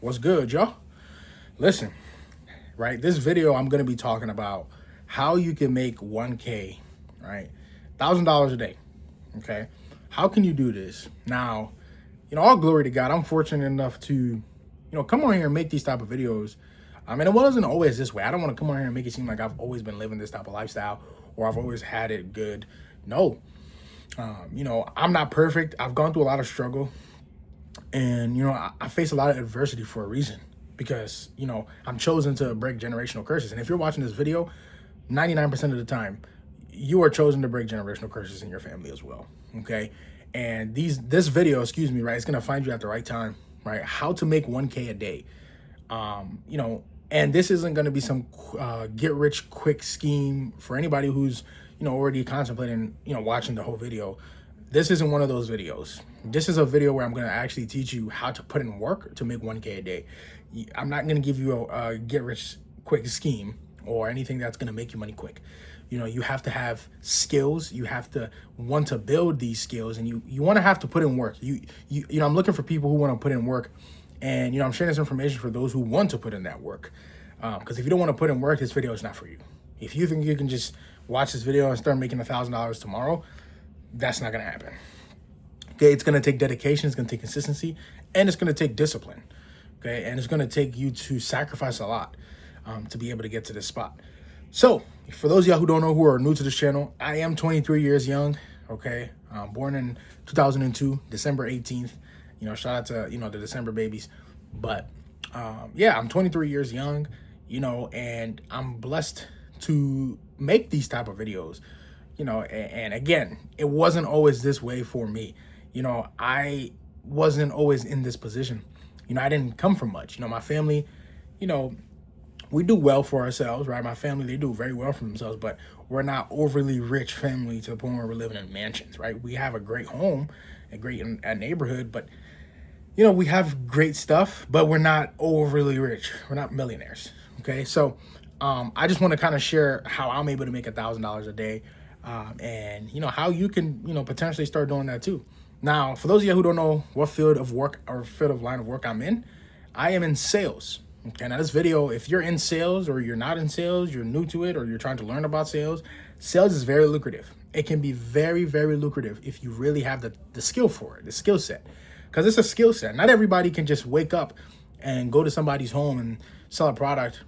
What's good, y'all? Listen, right? This video, I'm going to be talking about how you can make 1K, right? $1,000 a day, okay? How can you do this? Now, all glory to God. I'm fortunate enough to, come on here and make these type of videos. And it wasn't always this way. I don't want to come on here and make it seem like I've always been living this type of lifestyle or I've always had it good. No, I'm not perfect. I've gone through a lot of struggle. And, I face a lot of adversity for a reason because, I'm chosen to break generational curses. And if you're watching this video, 99% of the time, you are chosen to break generational curses in your family as well. Okay. And this video, right, it's going to find you at the right time, right? How to make 1K a day. And this isn't going to be some get rich quick scheme for anybody who's, already contemplating, watching the whole video. This isn't one of those videos. This is a video where I'm going to actually teach you how to put in work to make 1K a day. I'm not going to give you a get rich quick scheme or anything that's going to make you money quick. You have to have skills. You have to want to build these skills, and you want to have to put in work. I'm looking for people who want to put in work, and I'm sharing this information for those who want to put in that work. Because if you don't want to put in work, this video is not for you. If you think you can just watch this video and start making $1,000 tomorrow, that's not going to happen. Okay, it's going to take dedication, it's going to take consistency, and it's going to take discipline. Okay, and it's going to take you to sacrifice a lot to be able to get to this spot. So, for those of y'all who don't know, who are new to this channel, I am 23 years young. Okay, born in 2002, December 18th. Shout out to the December babies. But yeah, I'm 23 years young. And I'm blessed to make these type of videos. And again, it wasn't always this way for me. I wasn't always in this position. I didn't come from much. My family, we do well for ourselves, right? My family, they do very well for themselves, but we're not overly rich family to the point where we're living in mansions, right? We have a great home, a great neighborhood, but we have great stuff, but we're not overly rich. We're not millionaires. Okay. So, I just want to kind of share how I'm able to make $1,000 a day. And how you can, potentially start doing that too. Now, for those of you who don't know what field of work or field of line of work I'm in, I am in sales. Okay, now this video, if you're in sales or you're not in sales, you're new to it, or you're trying to learn about sales, sales is very lucrative. It can be very, very lucrative if you really have the skill for it, the skill set, because it's a skill set. Not everybody can just wake up and go to somebody's home and sell a product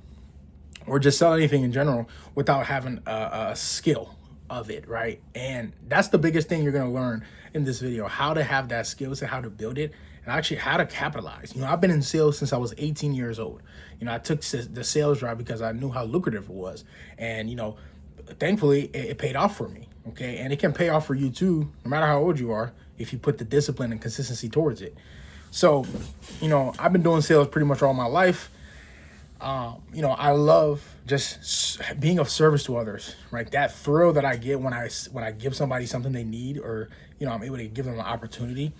or just sell anything in general without having a skill of it, right? And that's the biggest thing you're going to learn in this video, how to have that skill set, how to build it, and actually how to capitalize. I've been in sales since I was 18 years old. I took the sales route because I knew how lucrative it was. And, thankfully it paid off for me. Okay. And it can pay off for you too, no matter how old you are, if you put the discipline and consistency towards it. So, I've been doing sales pretty much all my life. I love just being of service to others, right? That thrill that I get when I give somebody something they need, or, I'm able to give them an opportunity.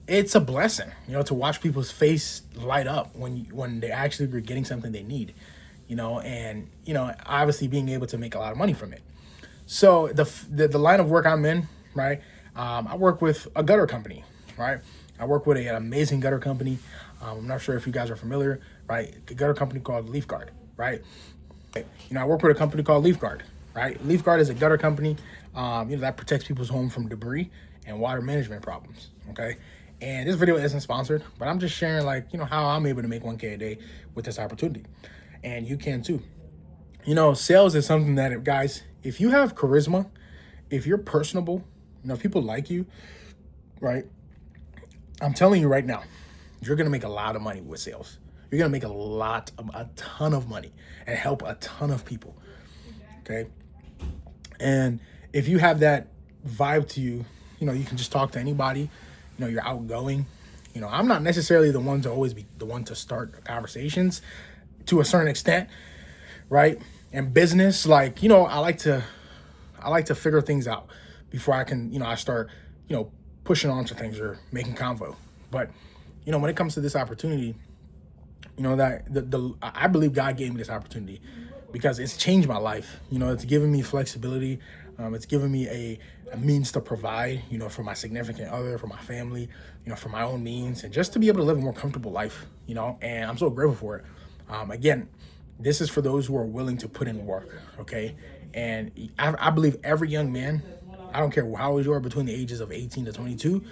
It's a blessing, to watch people's face light up when they actually are getting something they need, and, obviously being able to make a lot of money from it. So the line of work I'm in, right? I work with a gutter company, right? I work with an amazing gutter company. I'm not sure if you guys are familiar, right? A gutter company called LeafGuard, right? I work with a company called LeafGuard, right? LeafGuard is a gutter company, that protects people's home from debris and water management problems, okay? And this video isn't sponsored, but I'm just sharing how I'm able to make 1K a day with this opportunity. And you can too. Sales is something that, guys, if you have charisma, if you're personable, if people like you, right? I'm telling you right now, you're going to make a lot of money with sales. You're going to make a ton of money and help a ton of people. Okay. And if you have that vibe to you, you can just talk to anybody, you're outgoing. I'm not necessarily the one to always be the one to start conversations to a certain extent. Right. And business, I like to figure things out before I can, I start, pushing on to things or making convo. But, when it comes to this opportunity, that I believe God gave me this opportunity because it's changed my life. It's given me flexibility. It's given me a means to provide, for my significant other, for my family, for my own means, and just to be able to live a more comfortable life, and I'm so grateful for it. Again, this is for those who are willing to put in work, okay? And I believe every young man, I don't care how old you are, between the ages of 18 to 22,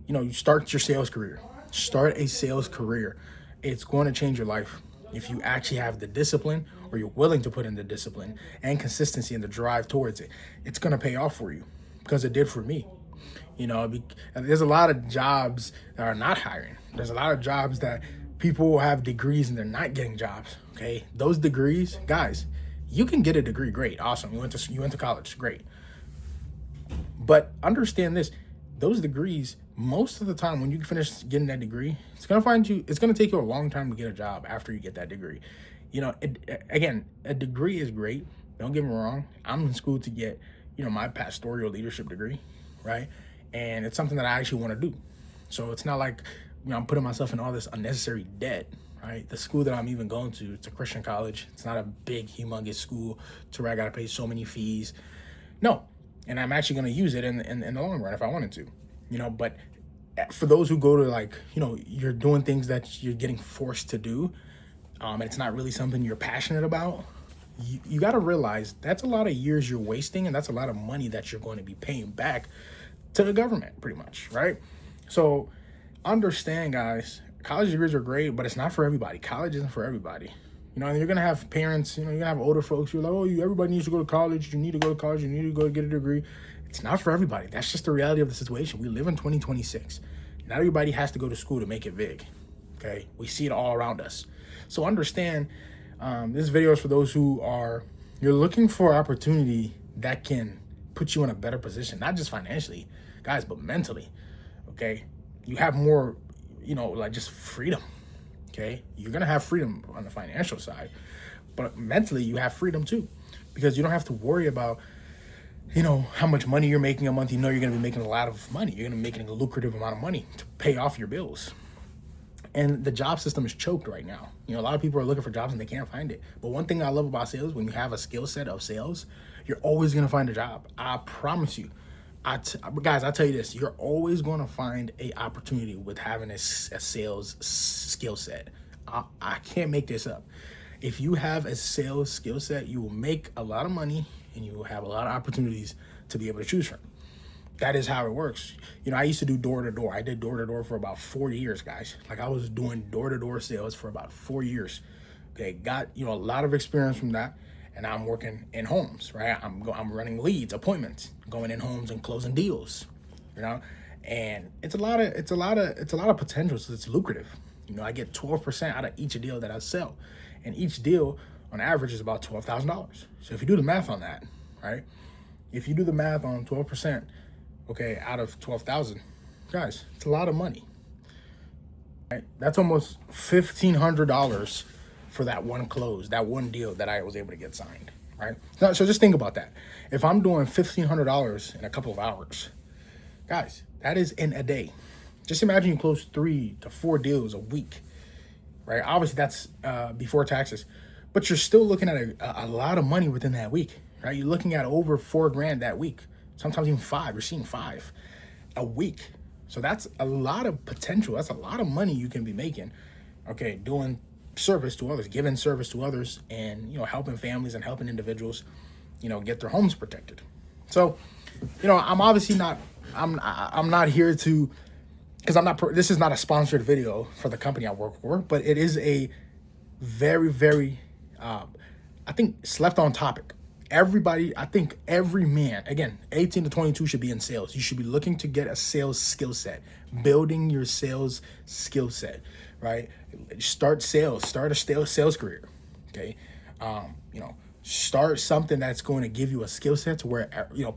you start your sales career. Start a sales career. It's going to change your life if you actually have the discipline, or you're willing to put in the discipline and consistency and the drive towards it. It's going to pay off for you, because it did for me. There's a lot of jobs that are not hiring. There's a lot of jobs that people have degrees and they're not getting jobs. Okay, those degrees, guys, you can get a degree, great, awesome. You went to college, great. But understand this: those degrees, most of the time, when you finish getting that degree, it's gonna take you a long time to get a job after you get that degree. Again, a degree is great. Don't get me wrong. I'm in school to get, my pastoral leadership degree, right? And it's something that I actually want to do. So it's not like, I'm putting myself in all this unnecessary debt, right? The school that I'm even going to, it's a Christian college. It's not a big, humongous school to where I got to pay so many fees. No. And I'm actually going to use it in the long run if I wanted to, but for those who go to you're doing things that you're getting forced to do, and it's not really something you're passionate about, you got to realize that's a lot of years you're wasting, and that's a lot of money that you're going to be paying back to the government, pretty much, right? So understand, guys, college degrees are great, but it's not for everybody. College isn't for everybody. And you're going to have parents, you're going to have older folks who are like, oh, everybody needs to go to college. You need to go to college. You need to go get a degree. It's not for everybody. That's just the reality of the situation. We live in 2026. Not everybody has to go to school to make it big, okay? We see it all around us. So understand, this video is for those you're looking for opportunity that can put you in a better position, not just financially, guys, but mentally, okay? You have more, just freedom. Okay, you're gonna have freedom on the financial side, but mentally you have freedom too, because you don't have to worry about, how much money you're making a month. You're gonna be making a lot of money. You're gonna be making a lucrative amount of money to pay off your bills. And the job system is choked right now. A lot of people are looking for jobs and they can't find it. But one thing I love about sales, when you have a skill set of sales, you're always gonna find a job. I promise you. Guys, I tell you this, you're always going to find a opportunity with having a sales skill set. I can't make this up. If you have a sales skill set, you will make a lot of money and you will have a lot of opportunities to be able to choose from. That is how it works. I used to do door-to-door. I did door-to-door for about 4 years, guys. I was doing door-to-door sales for about 4 years. Okay, got, a lot of experience from that. And I'm working in homes, right? I'm running leads, appointments, going in homes and closing deals, and it's a lot of potential. So it's lucrative. I get 12% out of each deal that I sell, and each deal on average is about $12,000. So if you do the math on that, right? If you do the math on 12%, okay, out of 12,000, guys, it's a lot of money. Right? That's almost $1,500 for that one close, that one deal that I was able to get signed, right? Now, so just think about that. If I'm doing $1,500 in a couple of hours, guys, that is in a day. Just imagine you close 3 to 4 deals a week, right? Obviously, that's before taxes, but you're still looking at a lot of money within that week, right? You're looking at over $4,000 that week, sometimes even 5. You're seeing 5 a week. So that's a lot of potential. That's a lot of money you can be making, okay, doing service to others, giving service to others, and helping families and helping individuals get their homes protected. So I'm obviously not here to, because this is not a sponsored video for the company I work for, but it is a very, very I think slept on topic. I think every man, again, 18 to 22 should be in sales. You should be looking to get a sales skill set, building your sales skill set, right? Start sales, start a sales career, okay? Start something that's going to give you a skill set to where,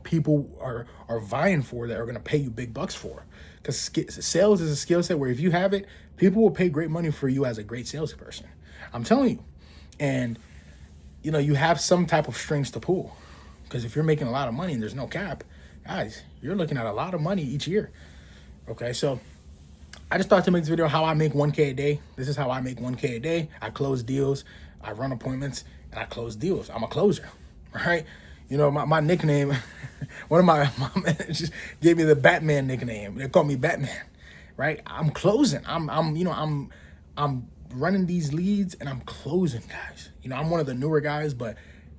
people are vying for, that are going to pay you big bucks for. Because sales is a skill set where if you have it, people will pay great money for you as a great salesperson. I'm telling you. And you have some type of strings to pull, because if you're making a lot of money and there's no cap, guys, you're looking at a lot of money each year. Okay, so I just thought to make this video how I make 1K a day. This is how I make 1K a day. I close deals, I run appointments, and I close deals. I'm a closer, right? You know, my nickname, one of my managers gave me the Batman nickname. They call me Batman, right? I'm closing. I'm running these leads and I'm closing, guys. You know, I'm one of the newer guys, but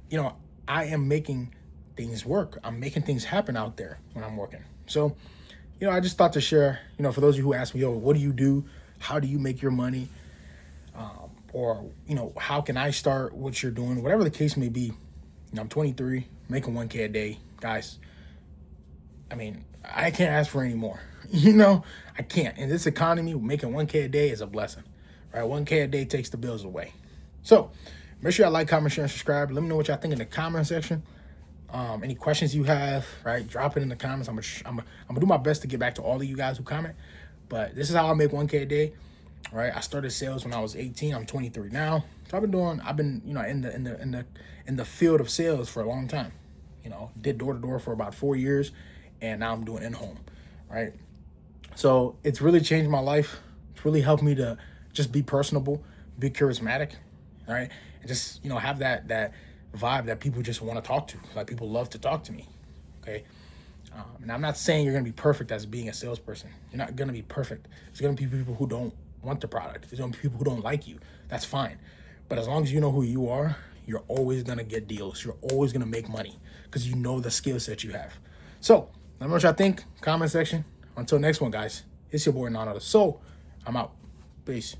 you know, I am making things work. I'm making things happen out there when I'm working. So, you know, I just thought to share, you know, for those of you who ask me, yo, what do you do? How do you make your money? Or, you know, how can I start what you're doing? Whatever the case may be. You know, I'm 23, making 1K a day. Guys, I mean, I can't ask for any more. You know, I can't. In this economy, making 1K a day is a blessing, right? 1K a day takes the bills away. So make sure y'all like, comment, share, and subscribe. Let me know what y'all think in the comment section. Any questions you have, right? Drop it in the comments. I'm gonna do my best to get back to all of you guys who comment. But this is how I make 1K a day, right? I started sales when I was 18. I'm 23 now. So I've been, you know, in the field of sales for a long time. You know, did door to door for about 4 years, and now I'm doing in home, right? So it's really changed my life. It's really helped me to just be personable, be charismatic, right? And just, you know, have that vibe that people just want to talk to. Like, people love to talk to me, okay? And I'm not saying you're going to be perfect as being a salesperson. You're not going to be perfect. There's going to be people who don't want the product. There's going to be people who don't like you. That's fine. But as long as you know who you are, you're always going to get deals. You're always going to make money because you know the skill set you have. So let me know what y'all think. Comment section. Until next one, guys. It's your boy, Nana the Soul. I'm out. Peace.